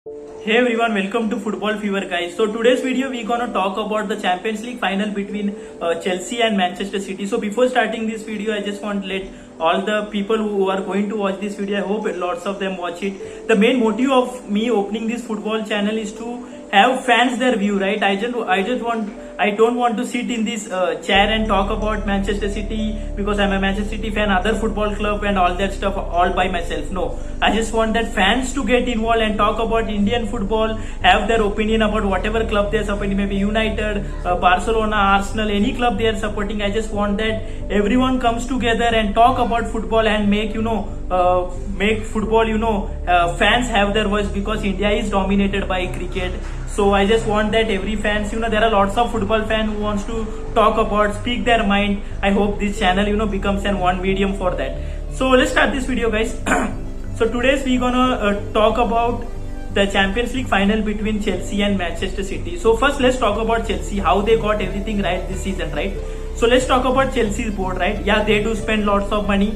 Hey everyone, welcome to Football Fever guys. So today's video we're gonna talk about the Champions League final between Chelsea and Manchester City. So before starting this video, I just want to let all the people who are going to watch this video, I hope lots of them watch it. The main motive of me opening this football channel is to have fans their view, right? I don't want to sit in this chair and talk about Manchester City because I'm a Manchester City fan, other football club and all that stuff all by myself. No, I just want that fans to get involved and talk about Indian football, have their opinion about whatever club they're supporting, maybe United, Barcelona, Arsenal, any club they are supporting. I just want that everyone comes together and talk about football and make football, fans have their voice because India is dominated by cricket. So I just want that every fans, there are lots of football fans who wants to talk about, speak their mind. I hope this channel, becomes one medium for that. So let's start this video, guys. So today's we're gonna talk about the Champions League final between Chelsea and Manchester City. So first let's talk about Chelsea, how they got everything right this season, right? So let's talk about Chelsea's board, right? Yeah, they do spend lots of money.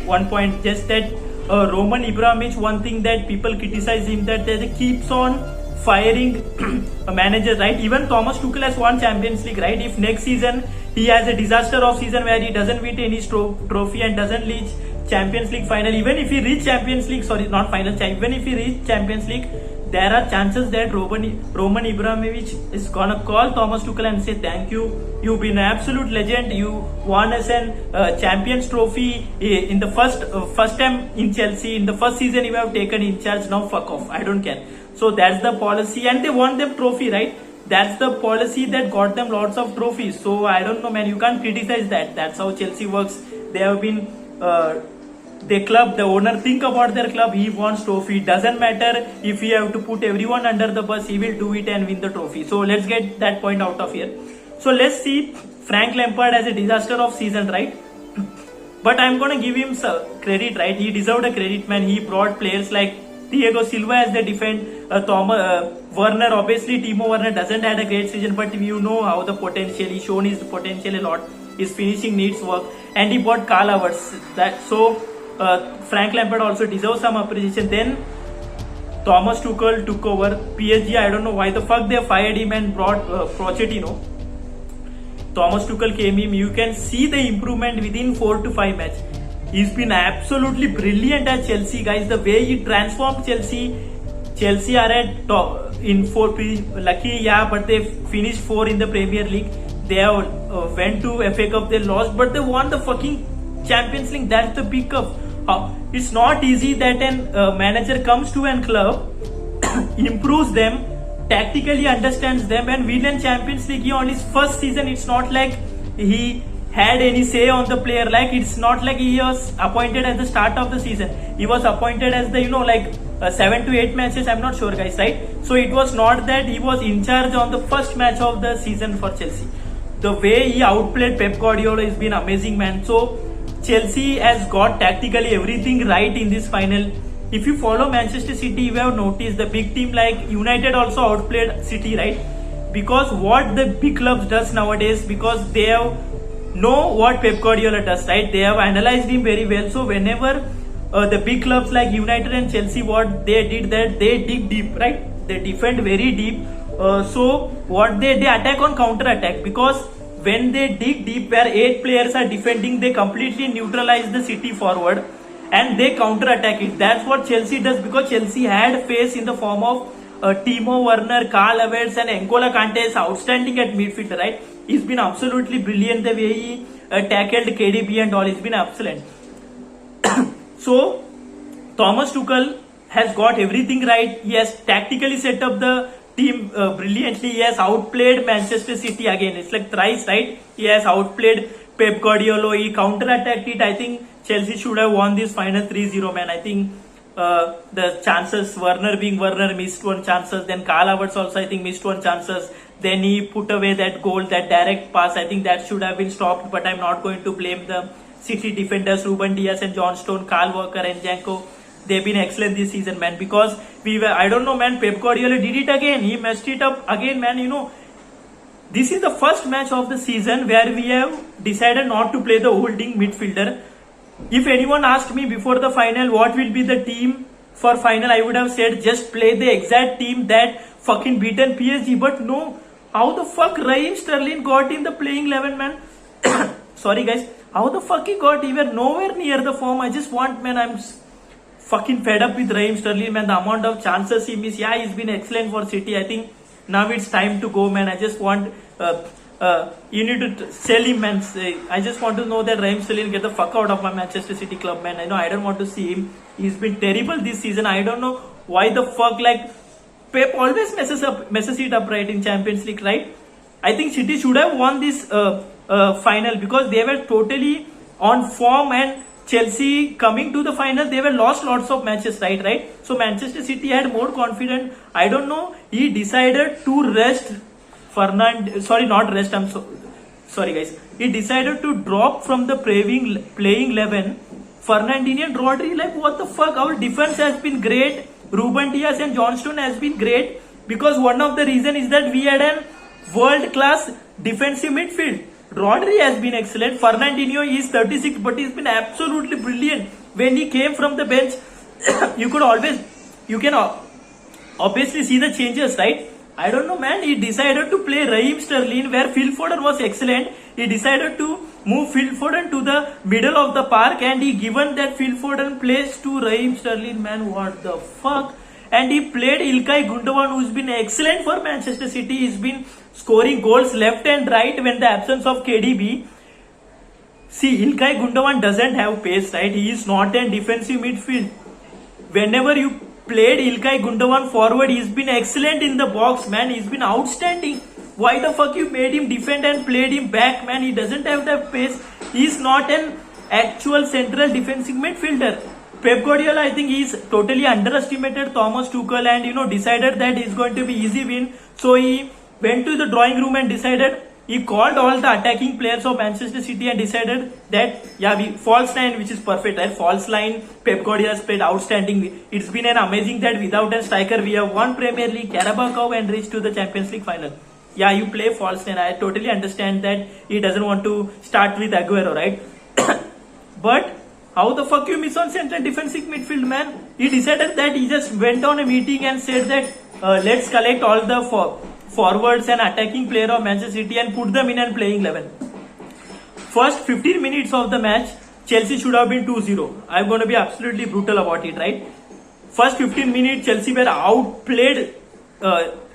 One point, just that Roman Abramovich, one thing that people criticize him that they keeps on firing a manager, right? Even Thomas Tuchel has won Champions League, right? If next season he has a disaster of season where he doesn't win any trophy and doesn't reach Champions League final, even if he reach Champions League, sorry, not final, even if he reach Champions League, there are chances that Roman Abramovich is gonna call Thomas Tuchel and say, thank you, you've been an absolute legend, you won us an Champions Trophy in the first time in Chelsea, in the first season you have taken in charge, now fuck off, I don't care. So that's the policy and they won them trophy, right? That's the policy that got them lots of trophies. So I don't know, man, you can't criticize that. That's how Chelsea works. They have been the owner think about their club, he wants trophy. Doesn't matter if he have to put everyone under the bus, he will do it and win the trophy. So let's get that point out of here. So let's see Frank Lampard as a disaster of season, right? But I'm gonna give him some credit, right? He deserved a credit, man. He brought players like Thiago Silva as the defend, Werner, obviously Timo Werner doesn't had a great season, but you know how the potential, he's shown his potential a lot. His finishing needs work, and he bought Karl Havertz. Frank Lampard also deserves some appreciation. Then Thomas Tuchel took over PSG. I don't know why the fuck they fired him and brought Pochettino. Thomas Tuchel came in. You can see the improvement within 4 to 5 matches. He's been absolutely brilliant at Chelsea, guys. The way he transformed Chelsea are at top in 4. Lucky, yeah, but they finished 4 in the Premier League. They have went to FA Cup, they lost, but they won the fucking Champions League. That's the big cup. It's not easy that a manager comes to a club, improves them, tactically understands them, and win a Champions League on his first season. It's not like he had any say on the player. Like, it's not like he was appointed at the start of the season. He was appointed as the 7 to 8 matches, I'm not sure, guys, right? So it was not that he was in charge on the first match of the season for Chelsea. The way he outplayed Pep Guardiola has been amazing, man. So Chelsea has got tactically everything right in this final. If you follow Manchester City, you have noticed the big team like United also outplayed City, right? Because what the big clubs does nowadays, because they have know what Pep Guardiola does, right? They have analyzed him very well. So whenever the big clubs like United and Chelsea, what they did that they dig deep, right? They defend very deep. So what they attack on counter attack, because when they dig deep where 8 players are defending, they completely neutralize the City forward and they counter attack it. That's what Chelsea does, because Chelsea had face in the form of Timo Werner, Karl Havertz and N'Golo Kante is outstanding at midfield, right? He's been absolutely brilliant the way he tackled KDB and all. He's been excellent. So Thomas Tuchel has got everything right. He has tactically set up the team brilliantly. He has outplayed Manchester City again. It's like thrice, right? He has outplayed Pep Guardiola. He counter-attacked it. I think Chelsea should have won this final 3-0, man. I think the chances, Werner missed one chances. Then Karl Havertz also, I think, missed one chances. Then he put away that goal, that direct pass. I think that should have been stopped, but I'm not going to blame the City defenders, Ruben Dias and John Stone, Kyle Walker and Janko. They've been excellent this season, man, because I don't know, man, Pep Guardiola did it again. He messed it up again, man. This is the first match of the season where we have decided not to play the holding midfielder. If anyone asked me before the final what will be the team for final, I would have said just play the exact team that fucking beaten PSG. But no, how the fuck Raheem Sterling got in the playing 11, man? Sorry guys, how the fuck he got even nowhere near the form? I just want, man, I'm fucking fed up with Raheem Sterling, man. The amount of chances he missed. Yeah, he's been excellent for City. I think now it's time to go, man. I just want you need to sell him, man. I just want to know that Raheem Sterling get the fuck out of my Manchester City club, man. I don't want to see him. He's been terrible this season. I don't know why the fuck, like, Pep always messes it up, right, in Champions League, right? I think City should have won this final because they were totally on form, and Chelsea coming to the final, they were lost lots of matches, right? So Manchester City had more confidence. I don't know. He decided to rest sorry guys. He decided to drop from the playing 11 Fernandinho and Rodri. Like, what the fuck? Our defense has been great. Ruben Dias and John Stone has been great because one of the reason is that we had a world-class defensive midfield. Rodri has been excellent. Fernandinho is 36, but he's been absolutely brilliant. When he came from the bench, you can obviously see the changes, right? I don't know, man. He decided to play Raheem Sterling where Phil Foden was excellent. He decided to move Phil Foden to the middle of the park, and he given that Phil Foden place to Raheem Sterling, man. What the fuck? And he played Ilkay Gundogan, who's been excellent for Manchester City. He's been scoring goals left and right when the absence of KDB. See, Ilkay Gundogan doesn't have pace, right? He is not a defensive midfield. Whenever you played Ilkay Gundogan forward, he's been excellent in the box, man. He's been outstanding. Why the fuck you made him defend and played him back, man? He doesn't have that pace. He's not an actual central defensive midfielder. Pep Guardiola, I think he's totally underestimated Thomas Tuchel and decided that it's going to be easy win. So he went to the drawing room and decided, he called all the attacking players of Manchester City and decided that false line, which is perfect, right? False line, Pep Guardiola has played outstanding. It's been an amazing that without a striker we have won Premier League, Carabao Cup and reached to the Champions League final. Yeah, you play false line. I totally understand that he doesn't want to start with Aguero, right? But how the fuck you miss on central defensive midfield, man? He decided that he just went on a meeting and said that let's collect all the forwards and attacking player of Manchester City and put them in and playing 11. First 15 minutes of the match, Chelsea should have been 2-0. I'm going to be absolutely brutal about it, right? First 15 minutes, Chelsea were outplayed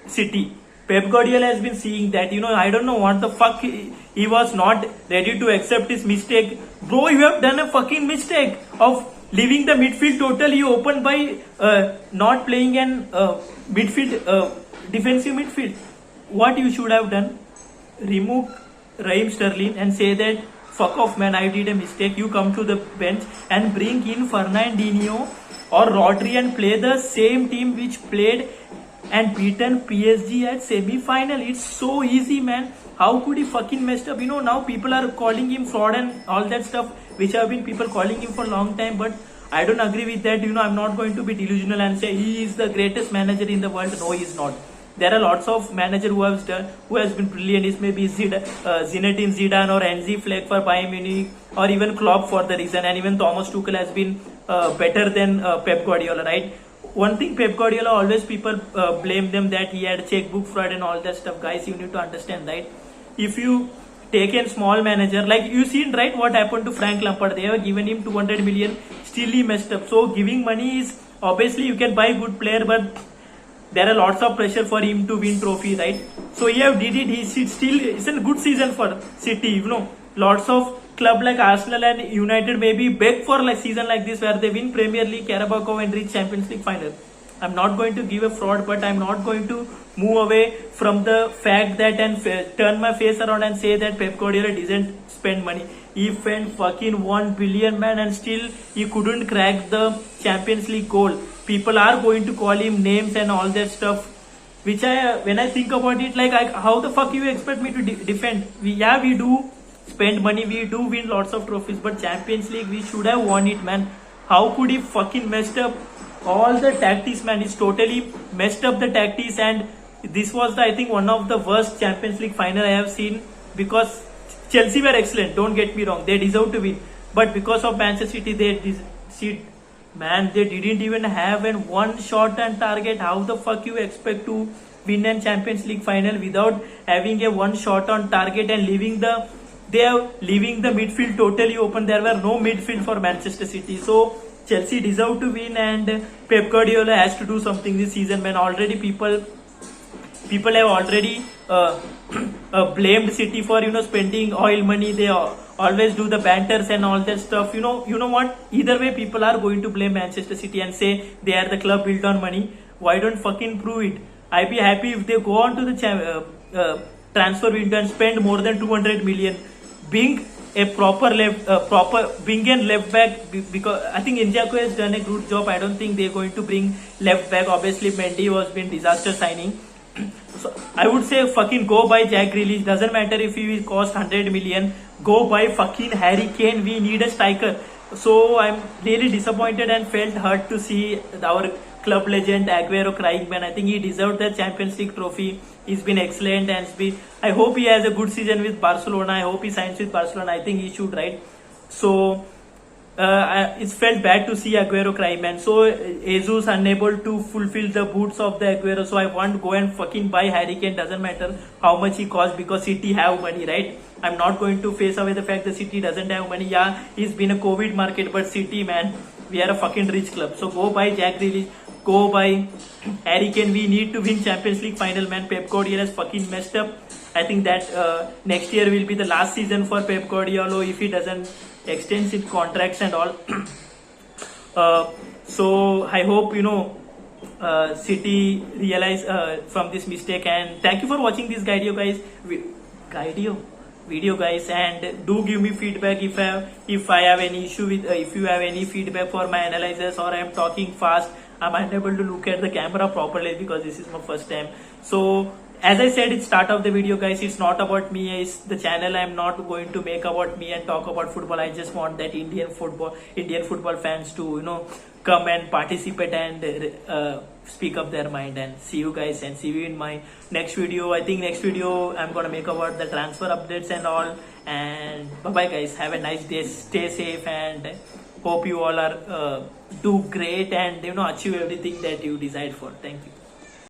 City. Pep Guardiola has been seeing that, I don't know what the fuck he was not ready to accept his mistake. Bro, you have done a fucking mistake of leaving the midfield totally open by not playing an defensive midfield. What you should have done, remove Raheem Sterling and say that fuck off, man, I did a mistake. You come to the bench and bring in Fernandinho or Rodri and play the same team which played and beaten PSG at semi-final. It's so easy, man. How could he fucking messed up? Now people are calling him fraud and all that stuff, which have been people calling him for a long time, but I don't agree with that. I'm not going to be delusional and say he is the greatest manager in the world. No, he is not. There are lots of managers who has been brilliant. It may be Zinedine Zidane or Hansi Flick for Bayern Munich, or even Klopp for the reason, and even Thomas Tuchel has been better than Pep Guardiola, right? One thing, Pep Guardiola, always people blame them that he had checkbook fraud and all that stuff. Guys, you need to understand, right? If you take a small manager, like you seen, right, what happened to Frank Lampard? They have given him 200 million, still he messed up. So giving money is, obviously you can buy good player, but there are lots of pressure for him to win trophy, right? So he have did it. It's a good season for City. Lots of club like Arsenal and United maybe beg for like season like this where they win Premier League, Carabao Cup and reach Champions League final. I'm not going to give a fraud, but I'm not going to move away from the fact that and turn my face around and say that Pep Guardiola doesn't spend money. He spent fucking 1 billion, man, and still he couldn't crack the Champions League goal. People are going to call him names and all that stuff, which when I think about it, like how the fuck you expect me to defend? We do spend money, we do win lots of trophies, but Champions League we should have won it, man. How could he fucking messed up all the tactics, man? He's totally messed up the tactics, and this was I think one of the worst Champions League final I have seen, because Chelsea were excellent, don't get me wrong, they deserve to win, but because of Manchester City Man, they didn't even have one shot on target. How the fuck you expect to win a Champions League final without having a one shot on target and they are leaving the midfield totally open. There were no midfield for Manchester City. So Chelsea deserve to win, and Pep Guardiola has to do something this season. Man, already people have already blamed City for spending oil money. They always do the banters and all that stuff. You know what? Either way, people are going to blame Manchester City and say they are the club built on money. Why don't fucking prove it? I'd be happy if they go on to the transfer window and spend more than 200 million, being a being and left back, because I think Injaku has done a good job. I don't think they're going to bring left back. Obviously, Mendy was been disaster signing. So I would say fucking go buy Jack Grealish. Doesn't matter if he will cost 100 million. Go buy fucking Harry Kane. We need a striker. So I'm really disappointed and felt hurt to see our club legend Aguero crying. Man, I think he deserved the Champions League trophy. He's been excellent, and I hope he has a good season with Barcelona. I hope he signs with Barcelona. I think he should, right? So it's felt bad to see Aguero cry, man. So Jesus unable to fulfill the boots of the Aguero. So I want to go and fucking buy Harry Kane. Doesn't matter how much he costs, because City have money, right? I'm not going to face away the fact that City doesn't have money. Yeah, it's been a COVID market, but City, man, we are a fucking rich club. So go buy Jack Grealish. Go buy Harry Kane. We need to win Champions League final, man. Pep Guardiola has fucking messed up. I think that next year will be the last season for Pep Guardiola if he doesn't extend his contracts and all. So I hope City realize from this mistake. And thank you for watching this video guys, and do give me feedback if I have any issue with if you have any feedback for my analysis, or I am talking fast. I'm unable to look at the camera properly because this is my first time. So as I said at start of the video, guys, it's not about me. It's the channel. I'm not going to make about me and talk about football. I just want that Indian football fans to come and participate and speak up their mind. And see you guys, and see you in my next video. I think next video I'm gonna make about the transfer updates and all. And bye bye, guys. Have a nice day. Stay safe, and hope you all are do great and achieve everything that you decide for. Thank you.